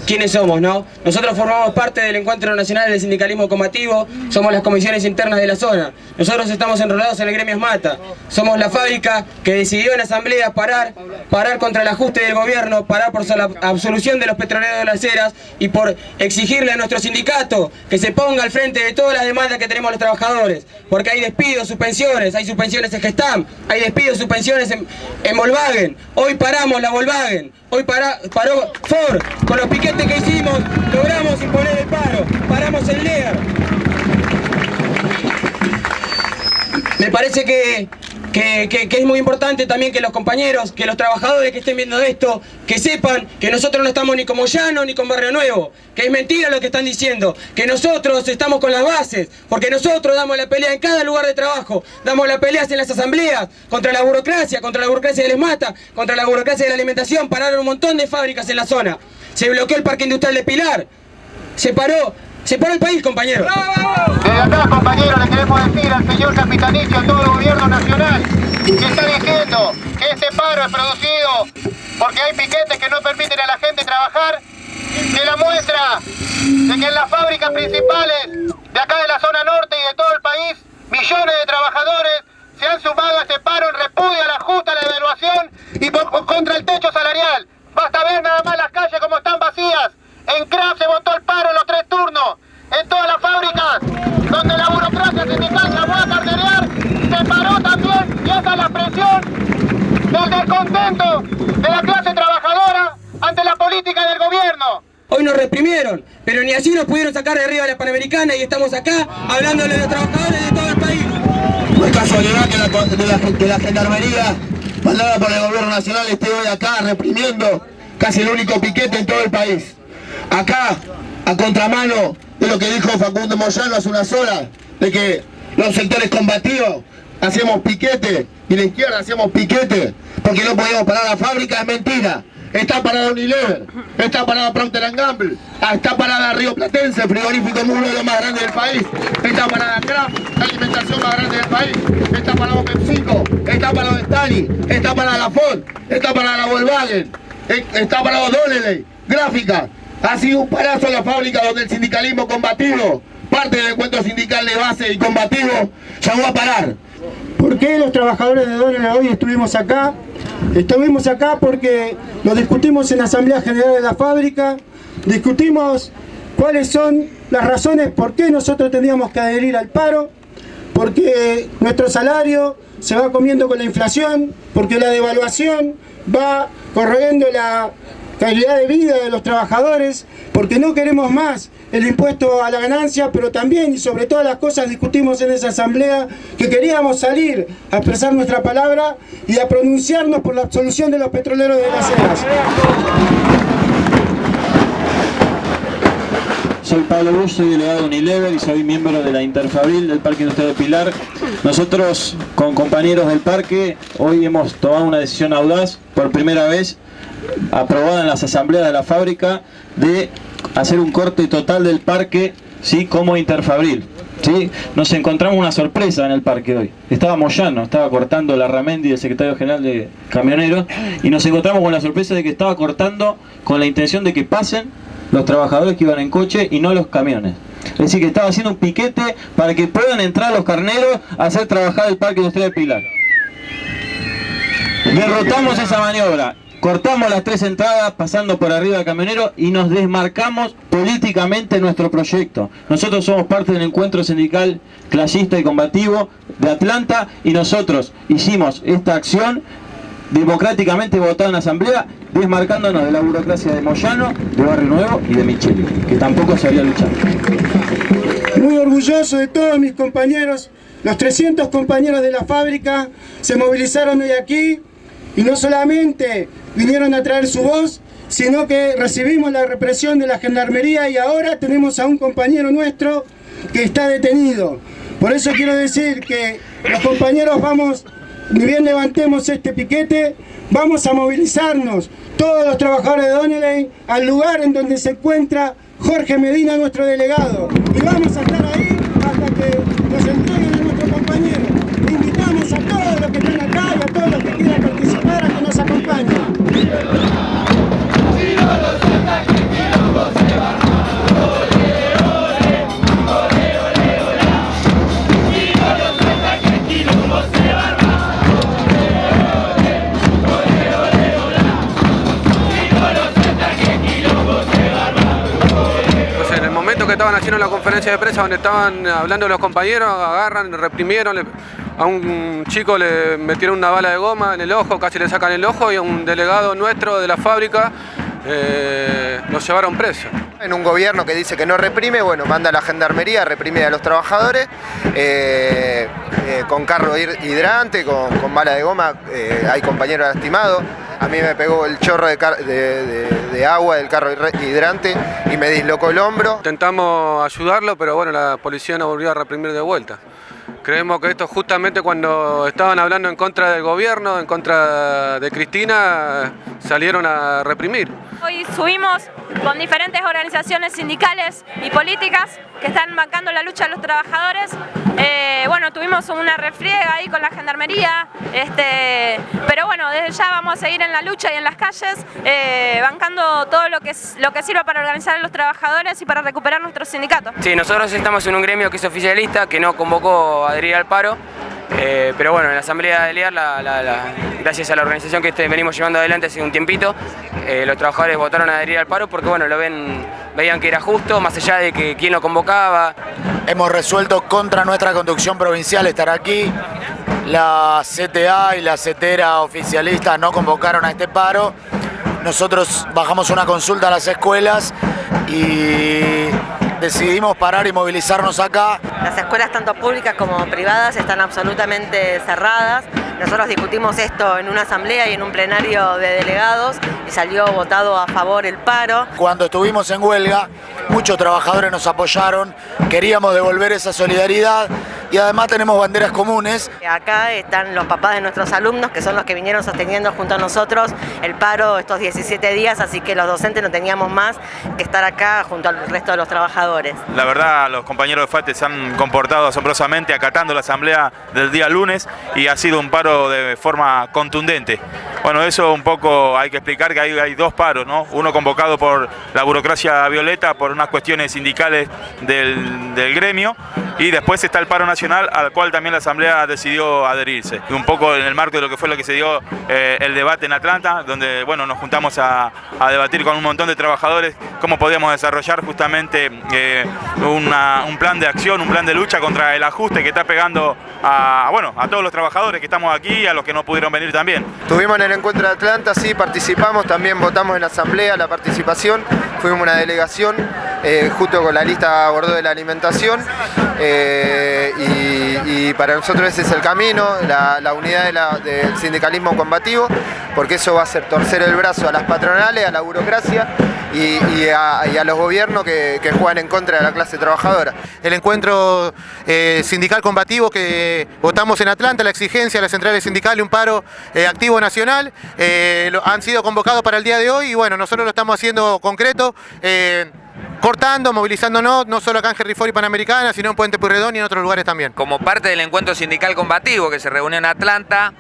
quiénes somos, ¿no? Nosotros formamos parte del Encuentro Nacional del Sindicalismo Combativo, somos las comisiones internas de la zona. Nosotros estamos enrolados en el gremio Mata. Somos la fábrica que decidió en asamblea parar contra el ajuste del gobierno, parar por la absolución de los petroleros de las Heras y por exigirle a nuestro sindicato que se ponga al frente de todas las demandas que tenemos los trabajadores. Porque hay despidos, suspensiones, hay suspensiones en Gestam, hay despidos, suspensiones en Volkswagen. Hoy paramos la Volkswagen, hoy paró Ford. Con los piquetes que hicimos logramos imponer el paro, paramos el Lear. Me parece que es muy importante también que los compañeros, que los trabajadores que estén viendo esto, que sepan que nosotros no estamos ni como Llano ni con Barrio Nuevo, que es mentira lo que están diciendo, que nosotros estamos con las bases, porque nosotros damos la pelea en cada lugar de trabajo, damos la pelea en las asambleas, contra la burocracia de Les Mata, contra la burocracia de la alimentación, pararon un montón de fábricas en la zona, se bloqueó el parque industrial de Pilar, se paró el país, compañero. Desde acá, compañeros, le queremos decir al señor Capitanicio, a todo el gobierno nacional, que está diciendo que este paro es producido porque hay piquetes que no permiten a la gente trabajar, que la muestra de que en las fábricas principales de acá de la zona norte y de todo el país, millones de trabajadores se han sumado a este paro en repudio a la justa, a la devaluación y contra el techo salarial. Basta ver nada más las calles como están vacías. En Kraft se votó el paro en los 3 turnos. En todas las fábricas donde la burocracia sindical la va a carterear, se paró también, y esa es la presión del descontento de la clase trabajadora ante la política del gobierno. Hoy nos reprimieron, pero ni así nos pudieron sacar de arriba de la Panamericana y estamos acá hablándole a los trabajadores de todo el país. No es casualidad que la gendarmería mandada por el gobierno nacional esté hoy acá reprimiendo casi el único piquete en todo el país. Acá, a contramano de lo que dijo Facundo Moyano hace unas horas, de que los sectores combativos hacemos piquete y la izquierda hacemos piquete porque no podíamos parar la fábrica, es mentira. Está parada Unilever, está parada Procter & Gamble, está parada Río Platense, frigorífico uno de los más grandes del país, está parada Kraft, la alimentación más grande del país, está parado PepsiCo, está parado Stani, está parada la Ford, está parada la Volkswagen, está parado Donnelley, Gráfica. Ha sido un parazo en la fábrica donde el sindicalismo combativo, parte del encuentro sindical de base y combativo, llamó a parar. ¿Por qué los trabajadores de Donnelley hoy estuvimos acá? Estuvimos acá porque lo discutimos en la Asamblea General de la fábrica, discutimos cuáles son las razones por qué nosotros teníamos que adherir al paro, porque nuestro salario se va comiendo con la inflación, porque la devaluación va corroyendo la calidad de vida de los trabajadores, porque no queremos más el impuesto a la ganancia, pero también y sobre todas las cosas discutimos en esa asamblea que queríamos salir a expresar nuestra palabra y a pronunciarnos por la absolución de los petroleros de las Heras. Soy Pablo Bush, soy delegado de Unilever y soy miembro de la Interfabril del Parque Industrial de Pilar. Nosotros, con compañeros del parque, hoy hemos tomado una decisión audaz, por primera vez aprobada en las asambleas de la fábrica, de hacer un corte total del parque, ¿sí?, como Interfabril, ¿sí? Nos encontramos una sorpresa en el parque hoy. Estaba Moyano, estaba cortando Larramendi, el secretario general de Camioneros, y nos encontramos con la sorpresa de que estaba cortando con la intención de que pasen los trabajadores que iban en coche y no los camiones. Es decir, que estaba haciendo un piquete para que puedan entrar los carneros a hacer trabajar el Parque Industrial de Pilar. Derrotamos esa maniobra. Cortamos las 3 entradas pasando por arriba del camionero y nos desmarcamos políticamente nuestro proyecto. Nosotros somos parte del encuentro sindical clasista y combativo de Atlanta y nosotros hicimos esta acción democráticamente votada en la asamblea, desmarcándonos de la burocracia de Moyano, de Barrio Nuevo y de Micheli, que tampoco sabía luchar. Muy orgulloso de todos mis compañeros, los 300 compañeros de la fábrica se movilizaron hoy aquí y no solamente vinieron a traer su voz, sino que recibimos la represión de la gendarmería y ahora tenemos a un compañero nuestro que está detenido. Por eso quiero decir que los compañeros vamos, ni bien levantemos este piquete, vamos a movilizarnos, todos los trabajadores de Donnelley, al lugar en donde se encuentra Jorge Medina, nuestro delegado. Y vamos a estar ahí hasta que nos entreguen a nuestro compañero. Invitamos a todos los que están acá y a todos los que quieran participar a que nos acompañen. momento que estaban haciendo la conferencia de prensa donde estaban hablando los compañeros, agarran, reprimieron, a un chico le metieron una bala de goma en el ojo, casi le sacan el ojo, y a un delegado nuestro de la fábrica nos llevaron preso. En un gobierno que dice que no reprime, bueno, manda a la gendarmería a reprimir a los trabajadores con carro hidrante, con bala de goma, hay compañeros lastimados. A mí me pegó el chorro de agua del carro hidrante y me dislocó el hombro. Intentamos ayudarlo, pero bueno, la policía nos volvió a reprimir de vuelta. Creemos que esto justamente cuando estaban hablando en contra del gobierno, en contra de Cristina, salieron a reprimir. Hoy subimos con diferentes organizaciones sindicales y políticas que están bancando la lucha de los trabajadores. Bueno, tuvimos una refriega ahí con la gendarmería, pero bueno, desde ya vamos a seguir en la lucha y en las calles, bancando todo lo que sirva para organizar a los trabajadores y para recuperar nuestros sindicatos. Sí, nosotros estamos en un gremio que es oficialista, que no convocó a adherir al paro, pero bueno, en la asamblea de LEAR, gracias a la organización que venimos llevando adelante hace un tiempito, los trabajadores votaron a adherir al paro porque bueno, veían que era justo, más allá de que quién lo convocaba. Hemos resuelto contra nuestra conducción provincial estar aquí. La CTA y la CETERA oficialista no convocaron a este paro. Nosotros bajamos una consulta a las escuelas y decidimos parar y movilizarnos acá. Las escuelas tanto públicas como privadas están absolutamente cerradas. Nosotros discutimos esto en una asamblea y en un plenario de delegados y salió votado a favor el paro. Cuando estuvimos en huelga, muchos trabajadores nos apoyaron, queríamos devolver esa solidaridad y además tenemos banderas comunes. Acá están los papás de nuestros alumnos, que son los que vinieron sosteniendo junto a nosotros el paro estos 17 días, así que los docentes no teníamos más que estar acá junto al resto de los trabajadores. La verdad, los compañeros de FATE se han comportado asombrosamente acatando la asamblea del día lunes y ha sido un paro de forma contundente. Bueno, eso un poco hay que explicar que hay dos paros, ¿no? Uno convocado por la burocracia violeta por unas cuestiones sindicales del gremio, y después está el paro nacional al cual también la asamblea decidió adherirse. Y un poco en el marco de lo que fue lo que se dio el debate en Atlanta, donde bueno, nos juntamos a debatir con un montón de trabajadores cómo podíamos desarrollar justamente un plan de acción, un plan de lucha contra el ajuste que está pegando a todos los trabajadores que estamos aquí y a los que no pudieron venir también. Estuvimos en el encuentro de Atlanta, sí, participamos, también votamos en la asamblea la participación, fuimos una delegación junto con la lista Bordeaux de la alimentación, y para nosotros ese es el camino, la unidad del sindicalismo combativo, porque eso va a hacer torcer el brazo a las patronales, a la burocracia y a los gobiernos que juegan en contra de la clase trabajadora. El encuentro sindical combativo que votamos en Atlanta, la exigencia de las centrales sindicales, un paro activo nacional, han sido convocados para el día de hoy y bueno, nosotros lo estamos haciendo concreto, cortando, movilizándonos, no solo acá en Henry Ford y Panamericana, sino en Puente Pueyrredón y en otros lugares también. Como parte del encuentro sindical combativo que se reunió en Atlanta,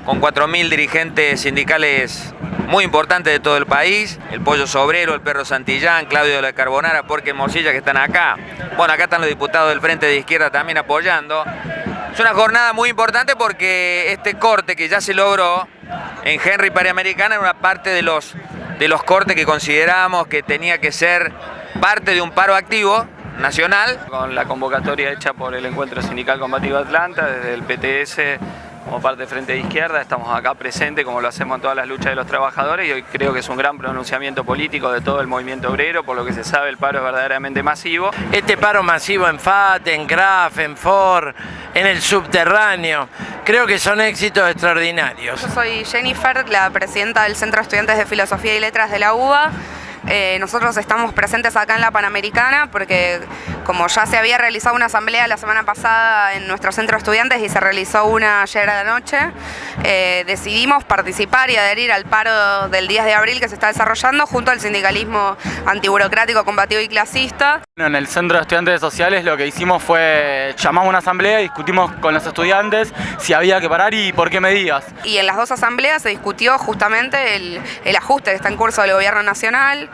con 4.000 dirigentes sindicales muy importantes de todo el país, el Pollo Sobrero, el Perro Santillán, Claudio de la Carbonara, Porque Mosilla, que están acá. Bueno, acá están los diputados del Frente de Izquierda también apoyando. Es una jornada muy importante porque este corte que ya se logró en Henry Panamericana era una parte de los cortes que consideramos que tenía que ser parte de un paro activo nacional. Con la convocatoria hecha por el Encuentro Sindical Combativo Atlanta, desde el PTS como parte del Frente de Izquierda, estamos acá presentes como lo hacemos en todas las luchas de los trabajadores y hoy creo que es un gran pronunciamiento político de todo el movimiento obrero, por lo que se sabe el paro es verdaderamente masivo. Este paro masivo en FAT, en CRAF, en FOR, en el subterráneo, creo que son éxitos extraordinarios. Yo soy Jennifer, la presidenta del Centro de Estudiantes de Filosofía y Letras de la UBA. Nosotros estamos presentes acá en la Panamericana porque como ya se había realizado una asamblea la semana pasada en nuestro centro de estudiantes y se realizó una ayer a la noche, decidimos participar y adherir al paro del 10 de abril que se está desarrollando junto al sindicalismo antiburocrático, combativo y clasista. En el Centro de Estudiantes Sociales lo que hicimos fue llamamos a una asamblea y discutimos con los estudiantes si había que parar y por qué medidas. Y en las dos asambleas se discutió justamente el ajuste que está en curso del gobierno nacional,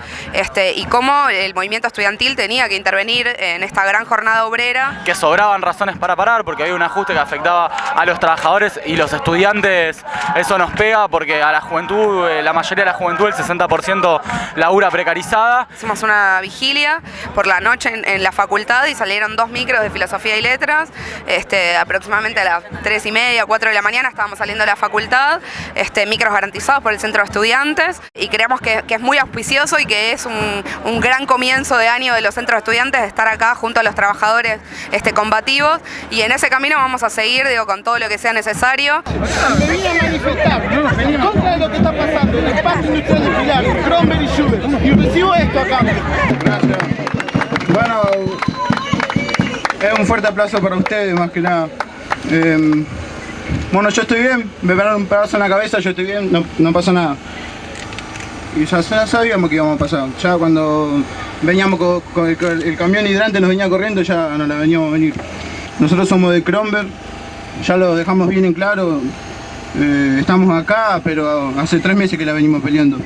y cómo el movimiento estudiantil tenía que intervenir en esta gran jornada obrera. Que sobraban razones para parar porque había un ajuste que afectaba a los trabajadores y los estudiantes, eso nos pega porque a la juventud, la mayoría de la juventud, el 60% labura precarizada. Hicimos una vigilia por la noche noche en la facultad y salieron 2 micros de filosofía y letras, aproximadamente a las 3:30, 4 de la mañana estábamos saliendo de la facultad, micros garantizados por el Centro de Estudiantes, y creemos que es muy auspicioso y que es un gran comienzo de año de los centros de estudiantes de estar acá junto a los trabajadores combativos, y en ese camino vamos a seguir, con todo lo que sea necesario. Venía a manifestar en contra de lo que está pasando en el Parque Industrial de Pilar, en Cromberg y Schubert, y recibo esto acá. Gracias. Bueno, es un fuerte aplauso para ustedes, más que nada. Bueno, yo estoy bien, me pegaron un pedazo en la cabeza, yo estoy bien, no pasa nada. Y ya sabíamos que íbamos a pasar. Ya cuando veníamos con el camión hidrante nos venía corriendo, ya nos la veníamos a venir. Nosotros somos de Cromberg, ya lo dejamos bien en claro. Estamos acá, pero hace 3 meses que la venimos peleando.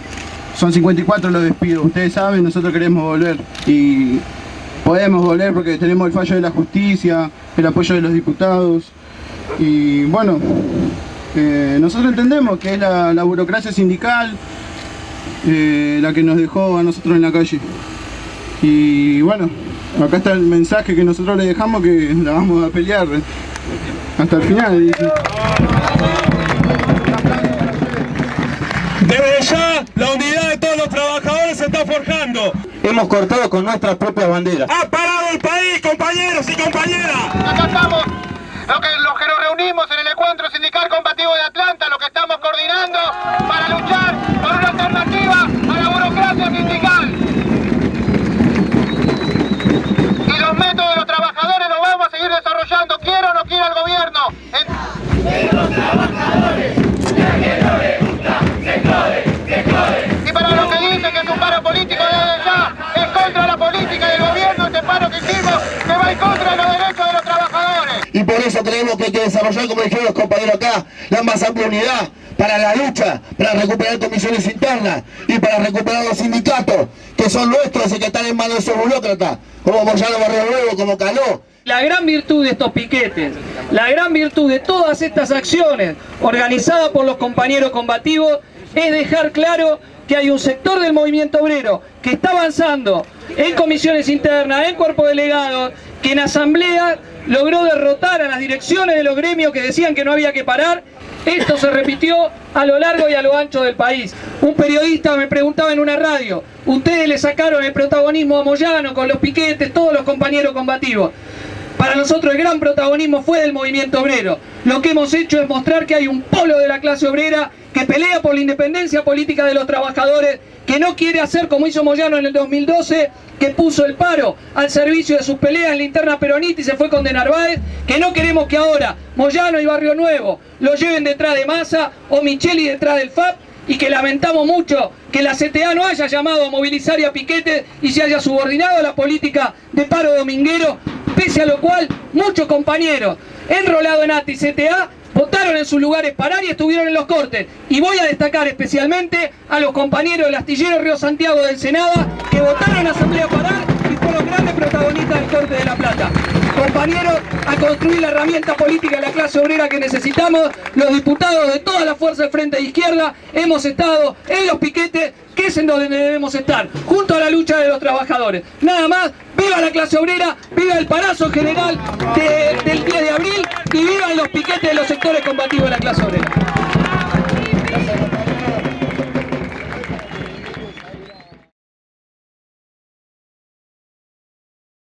Son 54 los despidos, ustedes saben, nosotros queremos volver. Y podemos volver porque tenemos el fallo de la justicia, el apoyo de los diputados. Y bueno, nosotros entendemos que es la burocracia sindical la que nos dejó a nosotros en la calle. Y bueno, acá está el mensaje que nosotros le dejamos, que la vamos a pelear hasta el final. Desde ya, la unidad de todos los trabajadores se está forjando. Hemos cortado con nuestras propias banderas. ¡Ha parado el país, compañeros y compañeras! Acá estamos, los que nos reunimos en el encuentro sindical combativo de Atlanta, lo que estamos coordinando para luchar por una alternativa a la burocracia sindical. Y los métodos de los trabajadores los vamos a seguir desarrollando, quiera o no quiera el gobierno. Los trabajadores, la que no le gusta, se jode. Y para los que dicen que es un paro político, desde ya, en contra de la política y del gobierno, este paro que hicimos, que va en contra de los derechos de los trabajadores. Y por eso creemos que hay que desarrollar, como dijeron los compañeros acá, la más amplia unidad para la lucha, para recuperar comisiones internas y para recuperar los sindicatos, que son nuestros y que están en manos de esos burócratas, como Moyano Barrio Nuevo, como Caló. La gran virtud de estos piquetes, la gran virtud de todas estas acciones organizadas por los compañeros combativos es dejar claro que hay un sector del movimiento obrero que está avanzando en comisiones internas, en cuerpos delegados, que en asamblea logró derrotar a las direcciones de los gremios que decían que no había que parar. Esto se repitió a lo largo y a lo ancho del país. Un periodista me preguntaba en una radio, ustedes le sacaron el protagonismo a Moyano con los piquetes, todos los compañeros combativos. Para nosotros el gran protagonismo fue del movimiento obrero. Lo que hemos hecho es mostrar que hay un polo de la clase obrera que pelea por la independencia política de los trabajadores, que no quiere hacer como hizo Moyano en el 2012, que puso el paro al servicio de sus peleas en la interna peronista y se fue con De Narváez, que no queremos que ahora Moyano y Barrio Nuevo lo lleven detrás de Massa o Micheli detrás del FAP, y que lamentamos mucho que la CTA no haya llamado a movilizar y a piquete y se haya subordinado a la política de paro dominguero, pese a lo cual muchos compañeros enrolados en ATI y CTA votaron en sus lugares parar y estuvieron en los cortes. Y voy a destacar especialmente a los compañeros del astillero Río Santiago del Senada, que votaron en asamblea parar y fueron grandes protagonistas del corte de La Plata. Compañeros, a construir la herramienta política de la clase obrera que necesitamos, los diputados de todas las fuerzas del Frente de Izquierda hemos estado en los piquetes, que es en donde debemos estar, junto a la lucha de los trabajadores. Nada más, viva la clase obrera, viva el parazo general del 10 de abril y vivan los piquetes de los sectores combativos de la clase obrera.